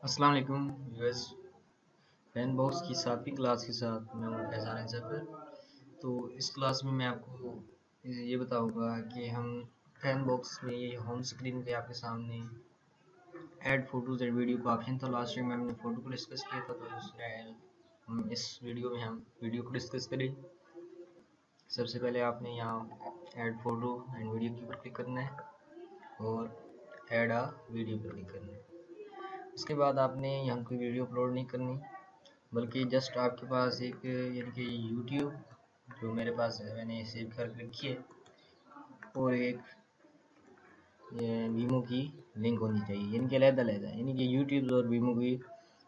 अस्सलाम वालेकुम US fan box की 7वीं क्लास के साथ मैं हूँ फैज़ान ज़फ़र। तो इस क्लास में मैं आपको ये बताऊंगा कि हम फैन बॉक्स में ये होम स्क्रीन पे आपके सामने ऐड फोटोज़ एंड वीडियो का ऑप्शन था। लास्ट टाइम हमने फ़ोटो को डिस्कस किया था, तो हम इस वीडियो में हम वीडियो को डिस्कस करें। सबसे पहले आपने यहाँ ऐड फोटो एंड वीडियो के ऊपर क्लिक करना है और ऐड अ वीडियो पर क्लिक करना है। उसके बाद आपने यहाँ कोई वीडियो अपलोड नहीं करनी, बल्कि जस्ट आपके पास एक यानी कि यूट्यूब जो मेरे पास है, मैंने सेव कर रखी है, और एक वीमो की लिंक होनी चाहिए, यानी कि अलग-अलग है, यानी कि यूट्यूब और वीमो की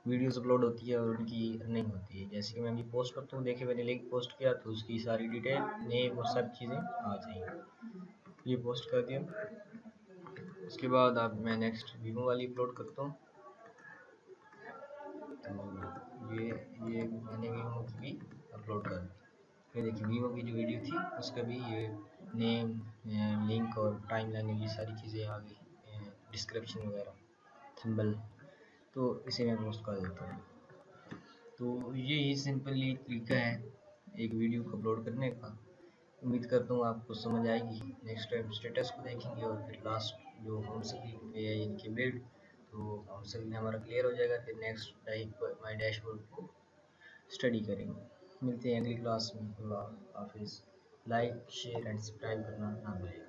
वीडियोस अपलोड होती है और उनकी अर्निंग होती है। जैसे कि मैं अभी पोस्ट करता हूँ, देखिए मैंने लिंक पोस्ट किया तो उसकी सारी डिटेल नेम और सब चीज़ें आ जाएंगी। ये पोस्ट कर दिया। उसके बाद अब मैं नेक्स्ट वीमो वाली अपलोड करता हूँ। तो ये मैंने वीमो की भी अपलोड कर दी। ये देखिए वीवो की जो वीडियो थी उसका भी ये नेम, लिंक और टाइमलाइन, ये सारी चीज़ें आ गई, डिस्क्रिप्शन वगैरह, थंबनेल। तो इसे मैं पोस्ट कर देता हूँ। तो ये ही सिंपली तरीका है एक वीडियो को अपलोड करने का। उम्मीद करता हूँ आपको समझ आएगी। नेक्स्ट टाइम स्टेटस को देखेंगे और फिर लास्ट जो होम स्क्रीन पे है इनके बिल्ड, तो होम स्क्रीन हमारा क्लियर हो जाएगा। फिर नेक्स्ट टाइप माई डैशबोर्ड को स्टडी करेंगे। मिलते हैं अगली क्लास में। अल्लाह हाफिज़। लाइक शेयर एंड सब्सक्राइब करना ना भूलें।